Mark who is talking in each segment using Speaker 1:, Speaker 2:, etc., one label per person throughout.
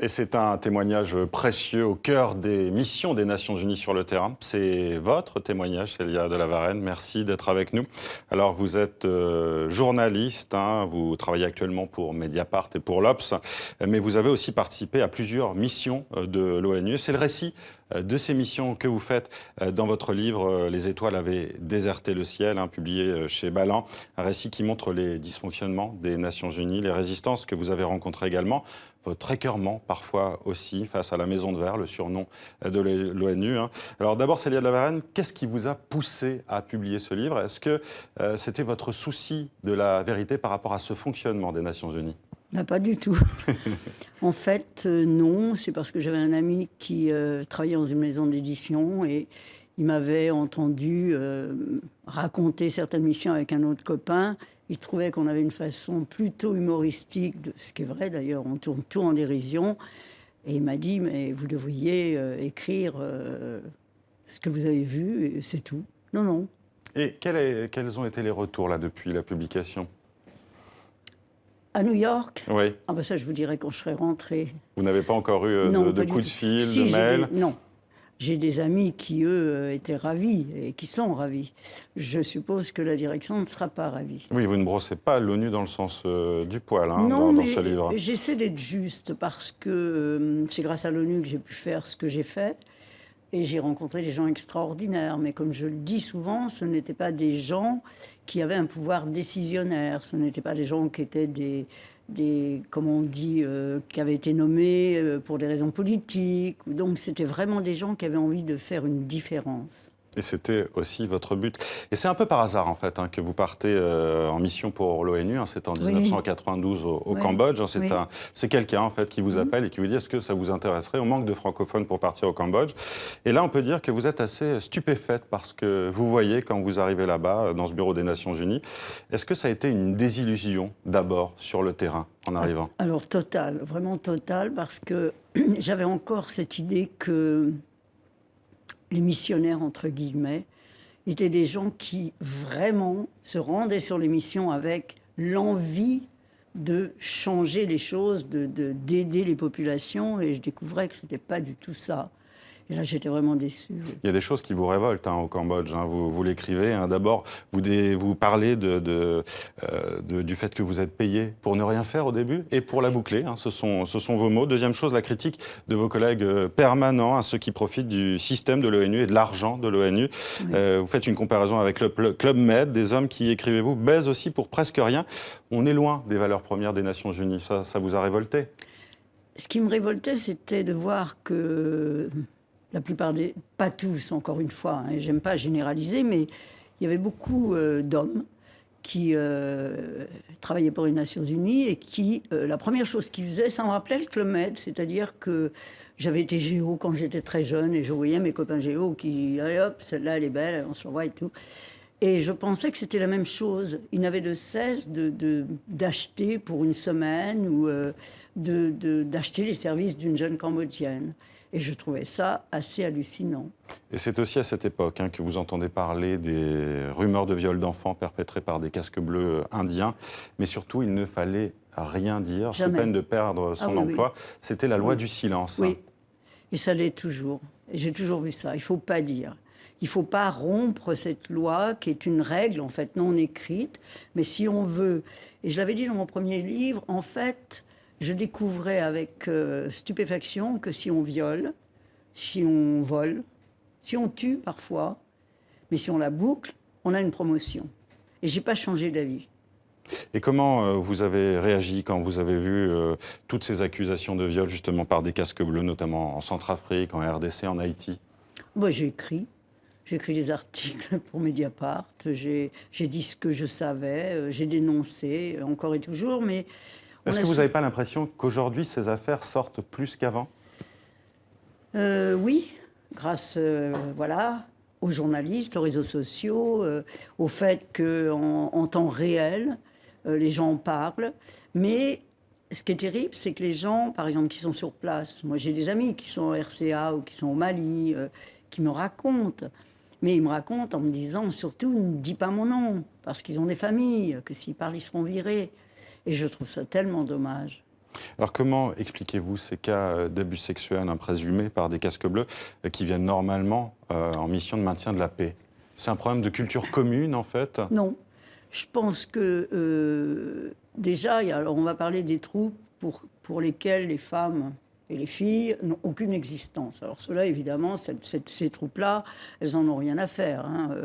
Speaker 1: Et c'est un témoignage précieux au cœur des missions des Nations Unies sur le terrain. C'est votre témoignage, Célia de la Varenne. Merci d'être avec nous. Alors, vous êtes journaliste, vous travaillez actuellement pour Mediapart et pour l'Obs, mais vous avez aussi participé à plusieurs missions de l'ONU. C'est le récit de ces missions que vous faites dans votre livre « Les étoiles avaient déserté le ciel », publié chez Ballant. Un récit qui montre les dysfonctionnements des Nations Unies, les résistances que vous avez rencontrées également, votre écœurement parfois aussi face à la Maison de Verre, le surnom de l'ONU. Alors d'abord, Célia de la Varenne, qu'est-ce qui vous a poussé à publier ce livre? Est-ce que c'était votre souci de la vérité par rapport à ce fonctionnement des Nations Unies?
Speaker 2: Pas du tout. En fait, non, c'est parce que j'avais un ami qui travaillait dans une maison d'édition et il m'avait entendu raconter certaines missions avec un autre copain. Il trouvait qu'on avait une façon plutôt humoristique, ce qui est vrai d'ailleurs, on tourne tout en dérision. Et il m'a dit, mais vous devriez écrire ce que vous avez vu, et c'est tout. Non, non.
Speaker 1: Et quels ont été les retours là depuis la publication?
Speaker 2: À New York?
Speaker 1: Oui.
Speaker 2: Ah ben ça, je vous dirais quand je serai rentrée.
Speaker 1: Vous n'avez pas encore eu de coups de fil,
Speaker 2: si,
Speaker 1: de mail?
Speaker 2: Non. J'ai des amis qui, eux, étaient ravis et qui sont ravis. Je suppose que la direction ne sera pas ravie.
Speaker 1: Oui, vous ne brossez pas l'ONU dans le sens du poil
Speaker 2: non,
Speaker 1: dans ce livre.
Speaker 2: J'essaie d'être juste parce que c'est grâce à l'ONU que j'ai pu faire ce que j'ai fait. Et j'ai rencontré des gens extraordinaires. Mais comme je le dis souvent, ce n'étaient pas des gens qui avaient un pouvoir décisionnaire. Ce n'étaient pas des gens qui étaient comment on dit, qui avaient été nommés pour des raisons politiques. Donc c'était vraiment des gens qui avaient envie de faire une différence.
Speaker 1: Et c'était aussi votre but. Et c'est un peu par hasard, en fait, que vous partez en mission pour l'ONU. C'est en 1992 au Cambodge. C'est quelqu'un, en fait, qui vous appelle et qui vous dit « Est-ce que ça vous intéresserait? On manque de francophones pour partir au Cambodge. » Et là, on peut dire que vous êtes assez stupéfaite parce que vous voyez, quand vous arrivez là-bas, dans ce bureau des Nations Unies, est-ce que ça a été une désillusion, d'abord, sur le terrain, en arrivant?
Speaker 2: Alors, total, vraiment total, parce que j'avais encore cette idée que les missionnaires, entre guillemets, étaient des gens qui vraiment se rendaient sur les missions avec l'envie de changer les choses, d'aider les populations. Et je découvrais que ce n'était pas du tout ça. Et là, j'étais vraiment déçue.
Speaker 1: Il y a des choses qui vous révoltent au Cambodge. Vous l'écrivez. D'abord, vous parlez du fait que vous êtes payé pour ne rien faire au début et pour la boucler. Ce sont vos mots. Deuxième chose, la critique de vos collègues permanents, ceux qui profitent du système de l'ONU et de l'argent de l'ONU. Oui. Vous faites une comparaison avec le Club Med, des hommes qui, écrivez-vous, baisent aussi pour presque rien. On est loin des valeurs premières des Nations Unies. Ça vous a révolté?
Speaker 2: Ce qui me révoltait, c'était de voir que la plupart pas tous, encore une fois, j'aime pas généraliser, mais il y avait beaucoup d'hommes qui travaillaient pour les Nations Unies et qui, la première chose qu'ils faisaient, ça me rappelait le Club Med, c'est-à-dire que j'avais été géo quand j'étais très jeune et je voyais mes copains géo qui, allez hop, celle-là elle est belle, on se revoit et tout. Et je pensais que c'était la même chose. Ils n'avaient de cesse d'acheter pour une semaine ou d'acheter les services d'une jeune Cambodgienne. Et je trouvais ça assez hallucinant.
Speaker 1: Et c'est aussi à cette époque que vous entendez parler des rumeurs de viol d'enfants perpétrées par des casques bleus indiens. Mais surtout, il ne fallait rien dire, sous peine de perdre son emploi. Oui. C'était la loi du silence.
Speaker 2: Oui, et ça l'est toujours. Et j'ai toujours vu ça. Il ne faut pas dire. Il ne faut pas rompre cette loi qui est une règle, en fait, non écrite. Mais si on veut... Et je l'avais dit dans mon premier livre, en fait... Je découvrais avec stupéfaction que si on viole, si on vole, si on tue parfois, mais si on la boucle, on a une promotion. Et je n'ai pas changé d'avis.
Speaker 1: Et comment vous avez réagi quand vous avez vu toutes ces accusations de viol, justement, par des casques bleus, notamment en Centrafrique, en RDC, en Haïti?
Speaker 2: Moi, j'ai écrit des articles pour Mediapart, j'ai dit ce que je savais, j'ai dénoncé, encore et toujours, mais...
Speaker 1: Est-ce que vous n'avez pas l'impression qu'aujourd'hui, ces affaires sortent plus qu'avant?
Speaker 2: Oui, grâce aux journalistes, aux réseaux sociaux, au fait qu'en temps réel, les gens en parlent. Mais ce qui est terrible, c'est que les gens, par exemple, qui sont sur place, moi j'ai des amis qui sont au RCA ou qui sont au Mali, qui me racontent. Mais ils me racontent en me disant, surtout, ne dis pas mon nom, parce qu'ils ont des familles, que s'ils parlent, ils seront virés. Et je trouve ça tellement dommage.
Speaker 1: Alors comment expliquez-vous ces cas d'abus sexuels présumés par des casques bleus qui viennent normalement en mission de maintien de la paix? C'est un problème de culture commune en fait?
Speaker 2: Non. Je pense que déjà, alors on va parler des troupes pour lesquelles les femmes et les filles n'ont aucune existence. Alors cela, évidemment, ces troupes-là, elles n'en ont rien à faire. Hein,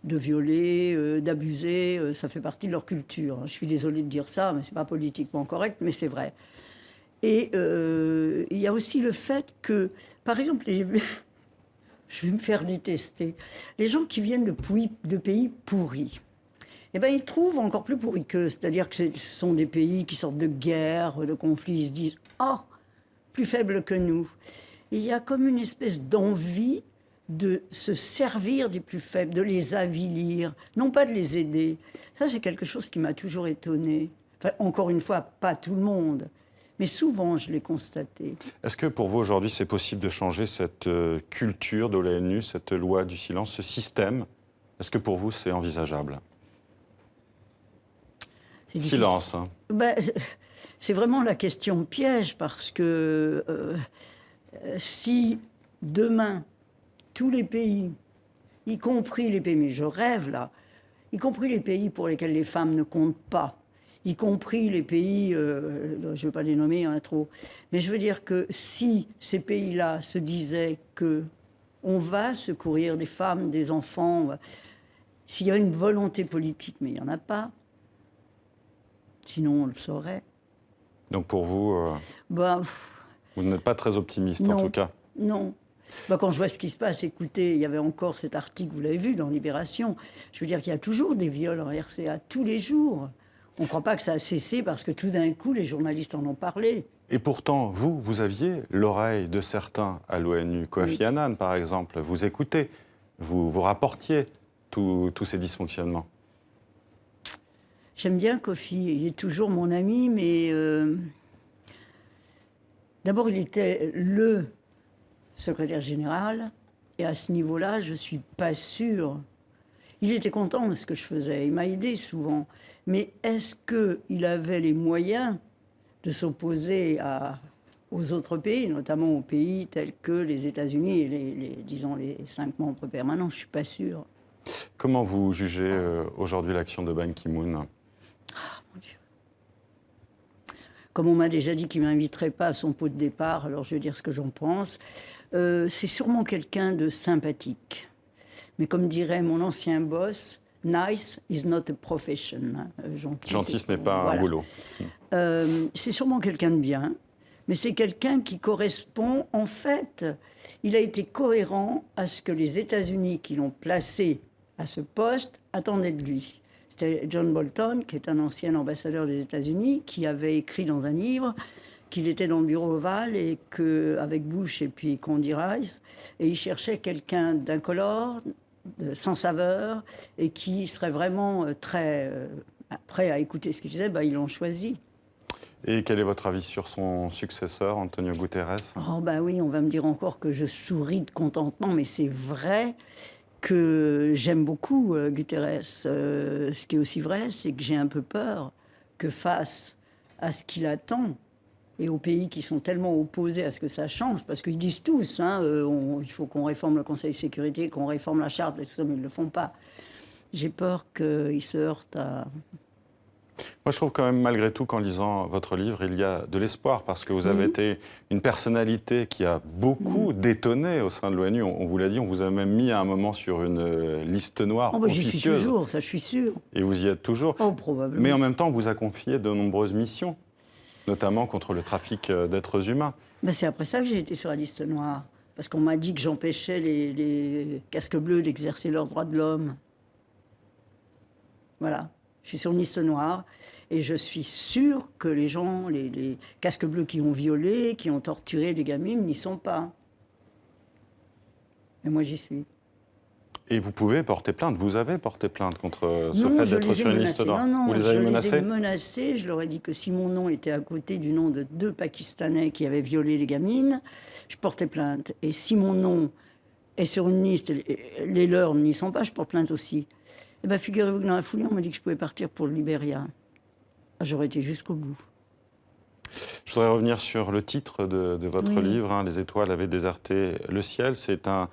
Speaker 2: de violer, d'abuser, ça fait partie de leur culture. Je suis désolée de dire ça, mais c'est pas politiquement correct, mais c'est vrai. Et il y a aussi le fait que, par exemple, je vais me faire détester, les gens qui viennent de pays pourris, eh ben, ils trouvent encore plus pourris qu'eux. C'est-à-dire que ce sont des pays qui sortent de guerre, de conflits. Ils se disent « Oh, plus faibles que nous ». Il y a comme une espèce d'envie de se servir des plus faibles, de les avilir, non pas de les aider. Ça, c'est quelque chose qui m'a toujours étonnée. Enfin, encore une fois, pas tout le monde, mais souvent, je l'ai constaté.
Speaker 1: Est-ce que pour vous, aujourd'hui, c'est possible de changer cette culture de l'ONU, cette loi du silence, ce système? Est-ce que pour vous, c'est envisageable? Silence. Hein.
Speaker 2: Ben, c'est vraiment la question piège, parce que si demain, tous les pays, y compris les pays, mais je rêve là, y compris les pays pour lesquels les femmes ne comptent pas, y compris les pays, je ne veux pas les nommer, il y en a trop, mais je veux dire que si ces pays-là se disaient qu'on va secourir des femmes, des enfants, s'il y a une volonté politique, mais il n'y en a pas, sinon on le saurait.
Speaker 1: Donc pour vous, vous n'êtes pas très optimiste en tout cas?
Speaker 2: Non. Quand je vois ce qui se passe, écoutez, il y avait encore cet article, vous l'avez vu, dans Libération. Je veux dire qu'il y a toujours des viols en RCA, tous les jours. On ne croit pas que ça a cessé parce que tout d'un coup, les journalistes en ont parlé.
Speaker 1: Et pourtant, vous aviez l'oreille de certains à l'ONU. Kofi Annan, par exemple, vous écoutez, vous rapportiez tous ces dysfonctionnements.
Speaker 2: J'aime bien Kofi, il est toujours mon ami, mais d'abord, il était le secrétaire général, et à ce niveau-là, je ne suis pas sûre. Il était content de ce que je faisais, il m'a aidé souvent, mais est-ce qu'il avait les moyens de s'opposer aux autres pays, notamment aux pays tels que les États-Unis et disons les 5 membres permanents? Je ne suis pas sûre.
Speaker 1: Comment vous jugez aujourd'hui l'action de Ban Ki-moon?
Speaker 2: Mon Dieu. Comme on m'a déjà dit qu'il ne m'inviterait pas à son pot de départ, alors je vais dire ce que j'en pense. C'est sûrement quelqu'un de sympathique. Mais comme dirait mon ancien boss, nice is not a profession.
Speaker 1: Gentil, ce n'est pas un boulot.
Speaker 2: C'est sûrement quelqu'un de bien, mais c'est quelqu'un qui correspond, en fait, il a été cohérent à ce que les États-Unis qui l'ont placé à ce poste attendaient de lui. C'était John Bolton, qui est un ancien ambassadeur des États-Unis, qui avait écrit dans un livre qu'il était dans le bureau ovale et qu'avec Bush et puis Condi Rice, et il cherchait quelqu'un d'incolore, sans saveur, et qui serait vraiment très prêt à écouter ce qu'il disait. Ils l'ont choisi.
Speaker 1: Et quel est votre avis sur son successeur, Antonio Guterres?
Speaker 2: Oh oui, on va me dire encore que je souris de contentement, mais c'est vrai que j'aime beaucoup Guterres. Ce qui est aussi vrai, c'est que j'ai un peu peur que face à ce qu'il attend, et aux pays qui sont tellement opposés à ce que ça change, parce qu'ils disent tous, il faut qu'on réforme le Conseil de sécurité, qu'on réforme la charte, et tout ça, mais ils ne le font pas. J'ai peur qu'ils se heurtent à...
Speaker 1: Moi, je trouve quand même, malgré tout, qu'en lisant votre livre, il y a de l'espoir, parce que vous avez été une personnalité qui a beaucoup détonné au sein de l'ONU. On vous l'a dit, on vous a même mis à un moment sur une liste noire officieuse.
Speaker 2: J'y suis toujours, ça je suis sûre.
Speaker 1: Et vous y êtes toujours.
Speaker 2: Probablement.
Speaker 1: Mais en même temps, on vous a confié de nombreuses missions, notamment contre le trafic d'êtres humains.
Speaker 2: C'est après ça que j'ai été sur la liste noire, parce qu'on m'a dit que j'empêchais les casques bleus d'exercer leurs droits de l'homme. Voilà. Je suis sur une liste noire et je suis sûre que les gens, les casques bleus qui ont violé, qui ont torturé des gamines, n'y sont pas. Mais moi, j'y suis.
Speaker 1: Et vous pouvez porter plainte, vous avez porté plainte contre ce fait d'être sur une liste noire?
Speaker 2: Non,
Speaker 1: vous les avez menacés?
Speaker 2: Je les ai menacés, je leur ai dit que si mon nom était à côté du nom de 2 Pakistanais qui avaient violé les gamines, je portais plainte. Et si mon nom est sur une liste, les leurs n'y sont pas, je porte plainte aussi. Eh bien, figurez-vous que dans la foulée, on m'a dit que je pouvais partir pour le Libéria. J'aurais été jusqu'au bout.
Speaker 1: Je voudrais revenir sur le titre de votre
Speaker 2: Oui.
Speaker 1: livre, hein, Les étoiles avaient déserté le ciel. C'est un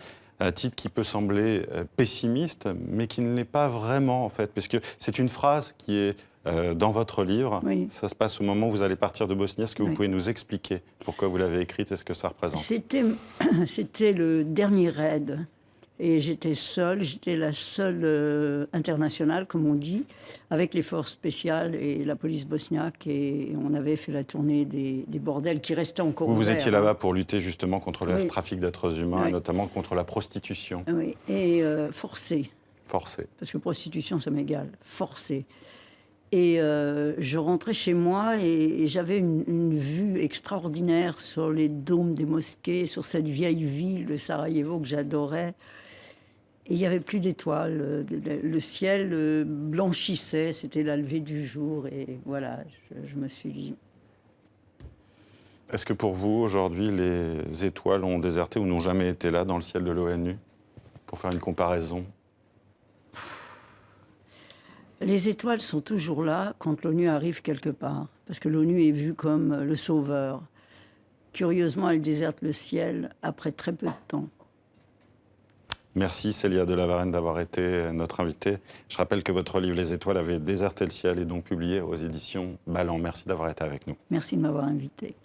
Speaker 1: titre qui peut sembler pessimiste, mais qui ne l'est pas vraiment, en fait, puisque c'est une phrase qui est dans votre livre.
Speaker 2: Oui.
Speaker 1: Ça se passe au moment où vous allez partir de Bosnie. Est-ce que vous
Speaker 2: Oui.
Speaker 1: pouvez nous expliquer pourquoi vous l'avez écrite et ce que ça représente?
Speaker 2: C'était le dernier raid. Et j'étais seule, j'étais la seule internationale, comme on dit, avec les forces spéciales et la police bosniaque. Et on avait fait la tournée des bordels qui restaient encore
Speaker 1: Vous
Speaker 2: ouverts,
Speaker 1: étiez
Speaker 2: hein.
Speaker 1: là-bas pour lutter justement contre le
Speaker 2: Oui.
Speaker 1: trafic d'êtres humains,
Speaker 2: Oui.
Speaker 1: et notamment contre la prostitution
Speaker 2: Oui, et forcée.
Speaker 1: forcée.
Speaker 2: Parce que prostitution, ça m'égale. Forcée. Et je rentrais chez moi et j'avais une vue extraordinaire sur les dômes des mosquées, sur cette vieille ville de Sarajevo que j'adorais. Et il n'y avait plus d'étoiles. Le ciel blanchissait, c'était la levée du jour. Et voilà, je me suis dit...
Speaker 1: Est-ce que pour vous, aujourd'hui, les étoiles ont déserté ou n'ont jamais été là dans le ciel de l'ONU? Pour faire une comparaison.
Speaker 2: Les étoiles sont toujours là quand l'ONU arrive quelque part, parce que l'ONU est vue comme le sauveur. Curieusement, elle déserte le ciel après très peu de temps.
Speaker 1: Merci Célia de la Varenne d'avoir été notre invitée. Je rappelle que votre livre Les étoiles avait déserté le ciel et donc publié aux éditions Ballant. Merci d'avoir été avec nous.
Speaker 2: Merci de m'avoir invité.